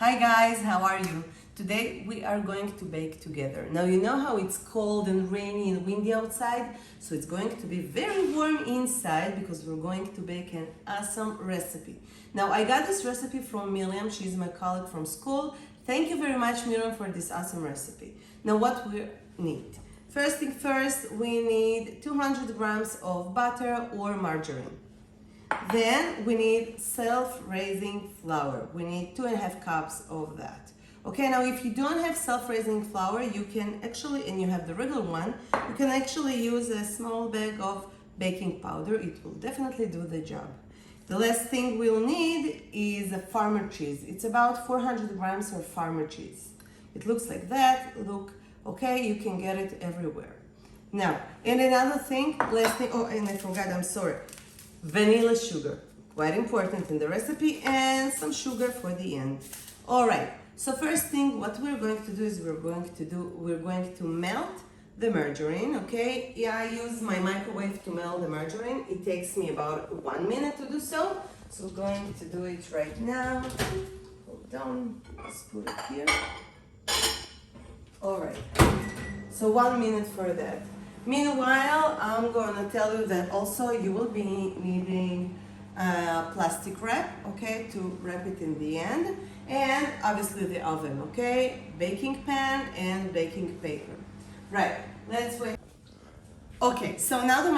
Hi guys, how are you? Today we are going to bake together. Now you know how it's cold and rainy and windy outside, so it's going to be very warm inside because we're going to bake an awesome recipe. Now I got this recipe from Miriam, she's my colleague from school. Thank you very much Miriam for this awesome recipe. Now what we need. First thing first, we need 200 grams of butter or margarine. Then we need self-raising flour. We need 2.5 cups of that. Okay, now if you don't have self-raising flour, you can actually, and you have the regular one, you can actually use a small bag of baking powder. It will definitely do the job. The last thing we'll need is a farmer cheese. It's about 400 grams of farmer cheese. It looks like that. Look, okay, you can get it everywhere. Now, and another thing, last thing, oh, and I forgot, I'm sorry. Vanilla sugar, quite important in the recipe, and some sugar for the end. All right, so first thing what we're going to do is we're going to melt the margarine. Okay, yeah, I use my microwave to melt the margarine. It takes me about 1 minute to do so, so we're going to do it right now. Hold on, let's put it here. All right, so 1 minute for that. Meanwhile, I'm going to tell you that also you will be needing a plastic wrap, okay, to wrap it in the end, and obviously the oven, okay, baking pan and baking paper. Right, let's wait. Okay, so now the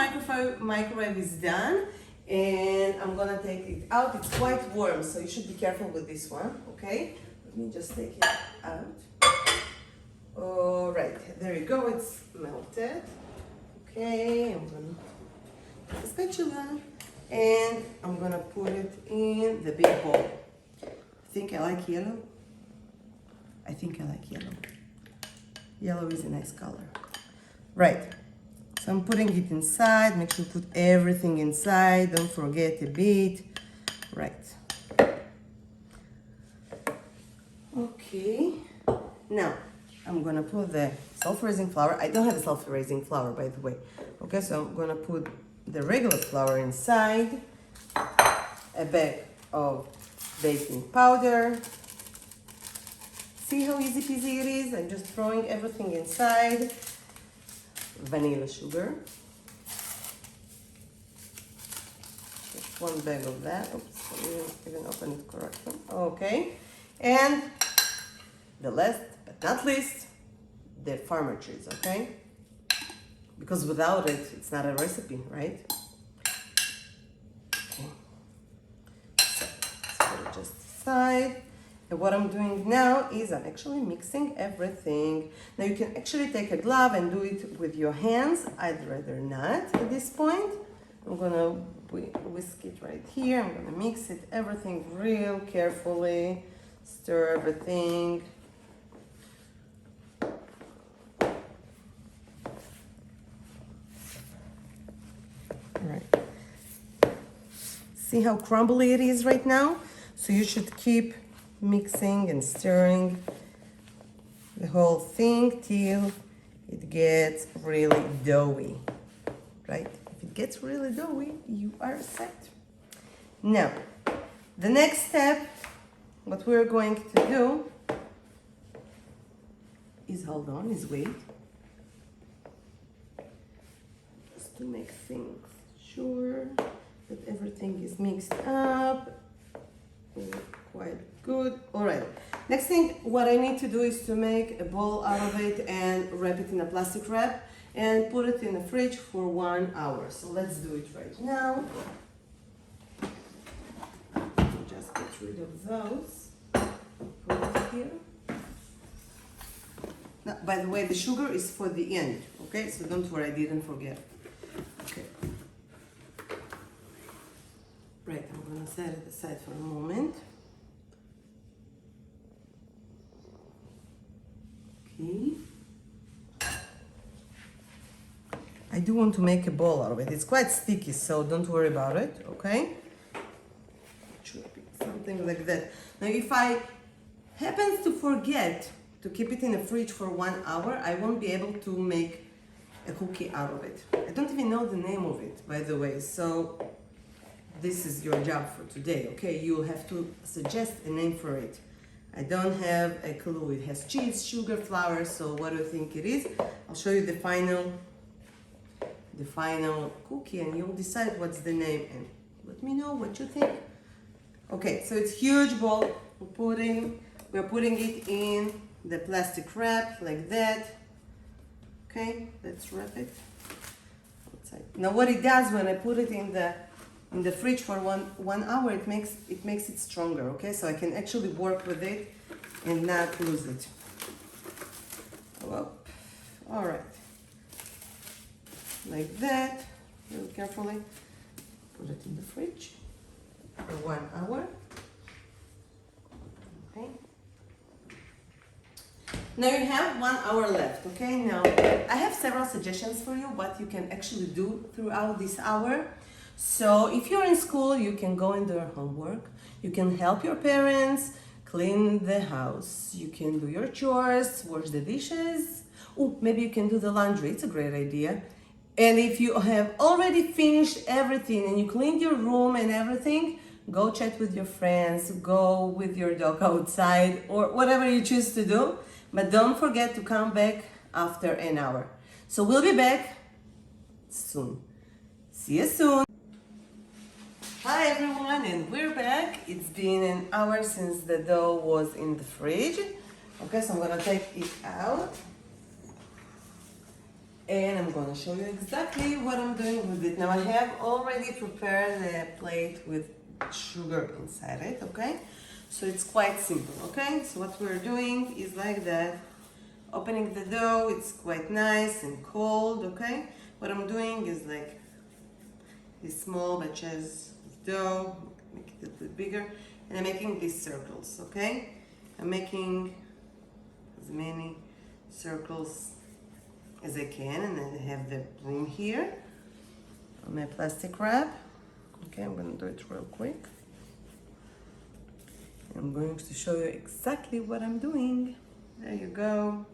microwave is done, and I'm gonna take it out. It's quite warm, so you should be careful with this one, okay? Let me just take it out. All right, there you go, it's melted. Okay, I'm gonna take a spatula and I'm gonna put it in the big bowl. I think I like yellow. I think I like yellow. Yellow is a nice color. Right, so I'm putting it inside. Make sure you put everything inside. Don't forget a bit. Right. Okay, now I'm gonna put the self-raising flour. I don't have a self-raising flour, by the way. Okay, so I'm gonna put the regular flour inside, a bag of baking powder. See how easy peasy it is? I'm just throwing everything inside. Vanilla sugar. Just 1 bag of that. Oops, I didn't even open it correctly. Okay, and the last but not least, the farmer cheese, okay? Because without it, it's not a recipe, right? Okay. So let's put it just aside. And what I'm doing now is I'm actually mixing everything. Now you can actually take a glove and do it with your hands. I'd rather not at this point. I'm gonna whisk it right here. I'm gonna mix it, everything real carefully. Stir everything. Right. See how crumbly it is right now? So you should keep mixing and stirring the whole thing till it gets really doughy, right? If it gets really doughy, you are set. Now, the next step, what we're going to do is, hold on, is wait. Just to make things sure that everything is mixed up. Quite good. All right. Next thing, what I need to do is to make a ball out of it and wrap it in a plastic wrap and put it in the fridge for 1 hour. So let's do it right now. Just get rid of those. Put it here. Now, by the way, the sugar is for the end. Okay, so don't worry, I didn't forget. Okay. Right, I'm gonna set it aside for a moment. Okay. I do want to make a ball out of it. It's quite sticky, so don't worry about it, okay? Should be something like that. Now, if I happen to forget to keep it in the fridge for 1 hour, I won't be able to make a cookie out of it. I don't even know the name of it, by the way, so this is your job for today, okay? You'll have to suggest a name for it. I don't have a clue. It has cheese, sugar, flour, so what do you think it is? I'll show you the final cookie and you'll decide what's the name and let me know what you think. Okay, so it's huge bowl. We're putting it in the plastic wrap like that. Okay, let's wrap it outside. Now what it does when I put it in the fridge for one hour, it makes it stronger. Okay, so I can actually work with it and not lose it. Well, all right, like that. Really carefully put it in the fridge for 1 hour. Okay. Now you have 1 hour left. Okay. Now I have several suggestions for you what you can actually do throughout this hour. So if you're in school, you can go and do your homework. You can help your parents clean the house. You can do your chores, wash the dishes. Oh, maybe you can do the laundry. It's a great idea. And if you have already finished everything and you cleaned your room and everything, go chat with your friends, go with your dog outside or whatever you choose to do. But don't forget to come back after an hour. So we'll be back soon. See you soon. Hi everyone, and we're back. It's been an hour since the dough was in the fridge. Okay, so I'm gonna take it out. And I'm gonna show you exactly what I'm doing with it. Now I have already prepared a plate with sugar inside it, okay? So it's quite simple, okay? So what we're doing is like that. Opening the dough, it's quite nice and cold, okay? What I'm doing is like these small batches of dough, make it a little bit bigger, and I'm making these circles, okay? I'm making as many circles as I can, and then I have the broom here on my plastic wrap. Okay, I'm gonna do it real quick. I'm going to show you exactly what I'm doing. There you go.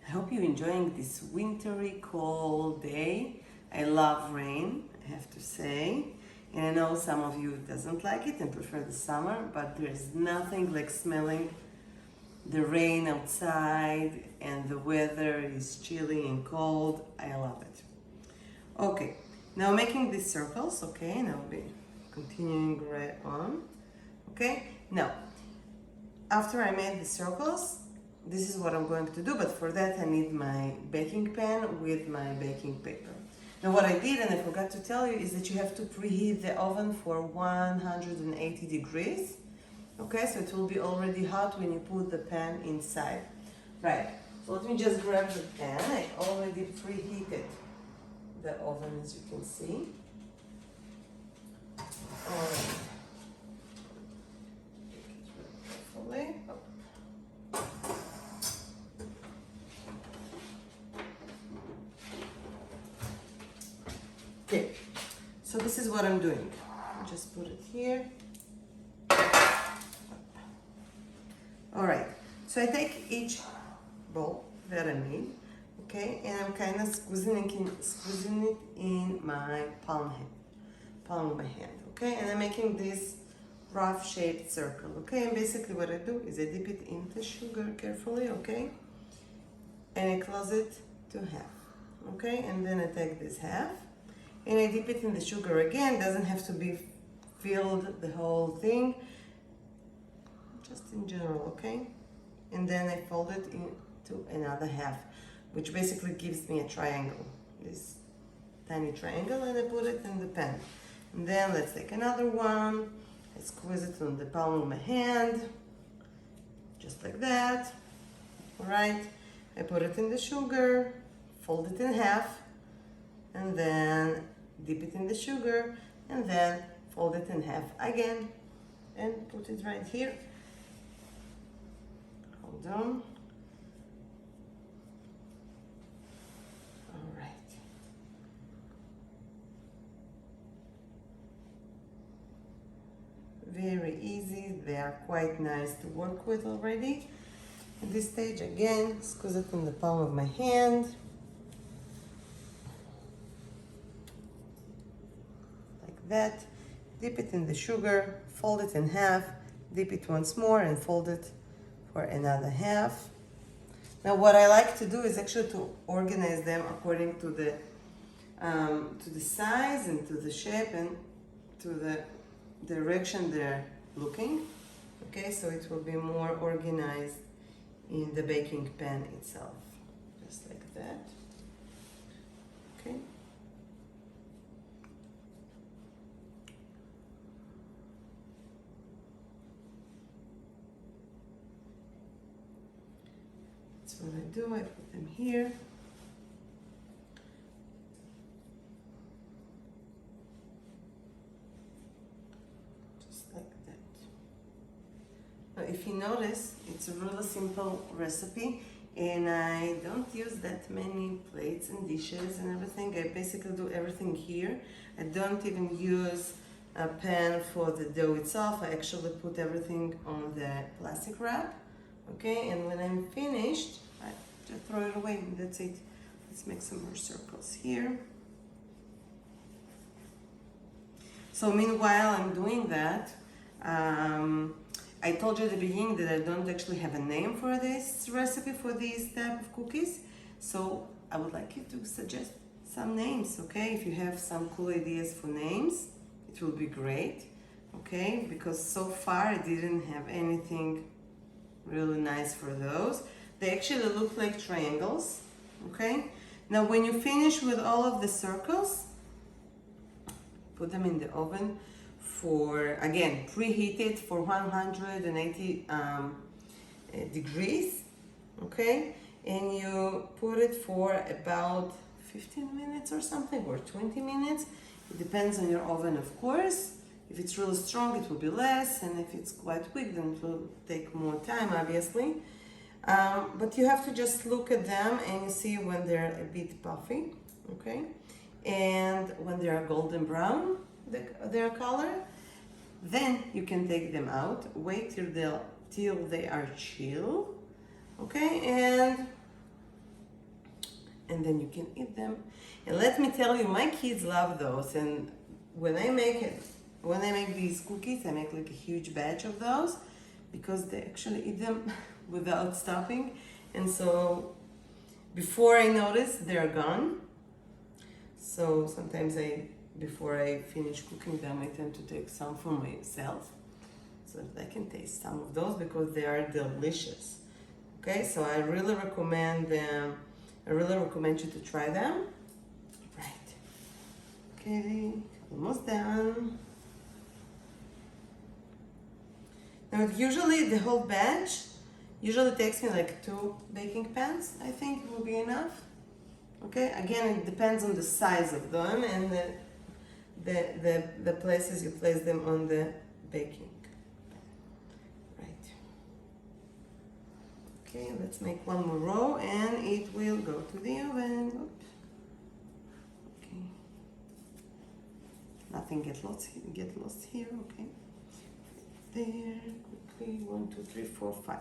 I hope you're enjoying this wintry, cold day. I love rain, I have to say. And I know some of you doesn't like it and prefer the summer, but there's nothing like smelling the rain outside and the weather is chilly and cold. I love it. Okay, now making these circles, okay, and I'll be continuing right on. Okay, now after I made the circles, this is what I'm going to do, but for that I need my baking pan with my baking paper. Now what I did, and I forgot to tell you, is that you have to preheat the oven for 180 degrees. Okay, so it will be already hot when you put the pan inside. Right, so let me just grab the pan. I already preheated the oven, as you can see. Alright. Carefully. Okay, so this is what I'm doing. Just put it here. Alright, so I take each bowl that I made, okay, and I'm kind of squeezing it in my palm of my hand, okay, and I'm making this rough shaped circle, okay, and basically what I do is I dip it in the sugar carefully, okay, and I close it to half, okay, and then I take this half and I dip it in the sugar again. Doesn't have to be filled the whole thing, just in general, okay? And then I fold it into another half, which basically gives me a triangle, this tiny triangle, and I put it in the pan. And then let's take another one. I squeeze it on the palm of my hand, just like that. All right, I put it in the sugar, fold it in half, and then dip it in the sugar, and then fold it in half again, and put it right here. Hold on. All right. Very easy. They are quite nice to work with already. At this stage, again, squeeze it in the palm of my hand. Like that. dip it in the sugar, fold it in half, dip it once more and fold it for another half. Now what I like to do is actually to organize them according to the size and to the shape and to the direction they're looking. Okay, so it will be more organized in the baking pan itself, just like that. Okay. That's what I do. I put them here. If you notice, it's a really simple recipe and I don't use that many plates and dishes and everything. I basically do everything here. I don't even use a pan for the dough itself. I actually put everything on the plastic wrap. Okay, and when I'm finished, I just throw it away and that's it. Let's make some more circles here. So meanwhile I'm doing that, I told you at the beginning that I don't actually have a name for this recipe, for these type of cookies. So I would like you to suggest some names, okay? If you have some cool ideas for names, it will be great, okay? Because so far I didn't have anything really nice for those. They actually look like triangles, okay? Now when you finish with all of the circles, put them in the oven for, again, preheated for 180 degrees, okay? And you put it for about 15 minutes or something, or 20 minutes. It depends on your oven, of course. If it's really strong, it will be less, and if it's quite weak, then it will take more time, obviously. But you have to just look at them and you see when they're a bit puffy, okay? And when they are golden brown, their color, then you can take them out, wait till they are chill, okay, and then you can eat them. And let me tell you, my kids love those, and when I make these cookies, I make like a huge batch of those because they actually eat them without stopping, and so before I notice, they're gone. So sometimes before I finish cooking them, I tend to take some for myself so that I can taste some of those because they are delicious. Okay, so I really recommend them. I really recommend you to try them. Right. Okay, almost done. Now usually the whole batch usually takes me like 2 baking pans. I think will be enough. Okay, again, it depends on the size of them and the places you place them on the baking. Right. Okay, let's make one more row and it will go to the oven. Oops. Okay. Nothing get lost here, okay. There, quickly, 1, 2, 3, 4, 5.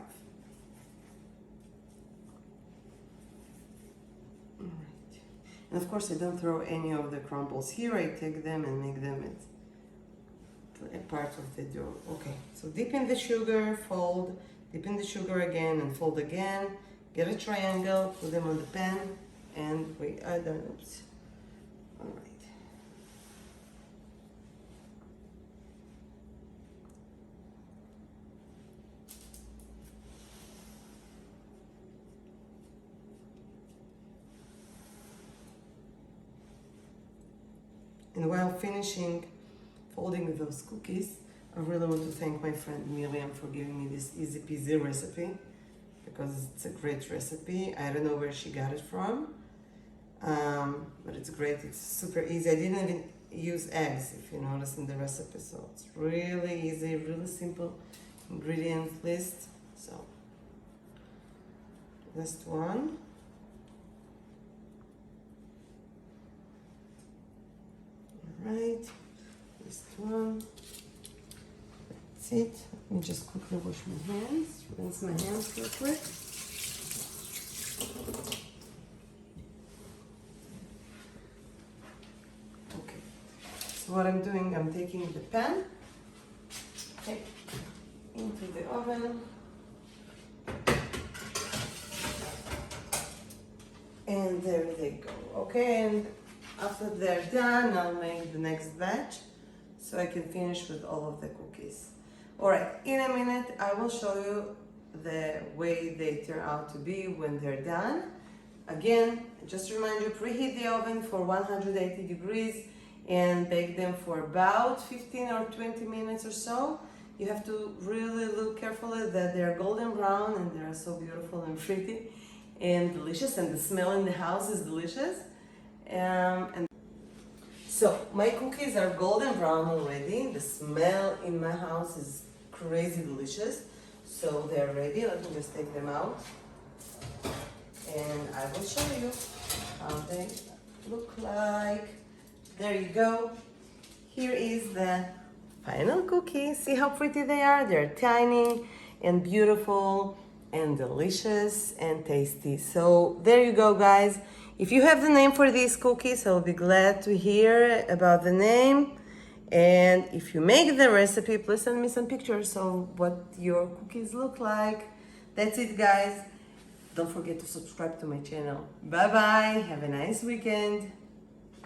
All right. And of course I don't throw any of the crumbles here. I take them and make them a part of the dough. Okay, so dip in the sugar, fold, dip in the sugar again and fold again. Get a triangle, put them on the pan, and we are done. Oops. All right. And while finishing folding those cookies, I really want to thank my friend Miriam for giving me this easy peasy recipe because it's a great recipe. I don't know where she got it from, but it's great. It's super easy. I didn't even use eggs, if you notice in the recipe, so it's really easy, really simple ingredient list. So, last one. Right, this one, that's it. Let me just quickly wash my hands, rinse my hands real quick. Okay, so what I'm doing. I'm taking the pan, okay, into the oven. And there they go, okay? And after they're done, I'll make the next batch so I can finish with all of the cookies. All right, in a minute, I will show you the way they turn out to be when they're done. Again, just to remind you, preheat the oven for 180 degrees and bake them for about 15 or 20 minutes or so. You have to really look carefully that they're golden brown and they're so beautiful and pretty and delicious, and the smell in the house is delicious. And so my cookies are golden brown already. The smell in my house is crazy delicious. So they're ready. Let me just take them out and I will show you how they look like. There you go. Here is the final cookie. See how pretty they are? They're tiny and beautiful and delicious and tasty. So there you go, guys. If you have the name for these cookies, I'll be glad to hear about the name. And if you make the recipe, please send me some pictures of what your cookies look like. That's it, guys. Don't forget to subscribe to my channel. Bye bye. Have a nice weekend.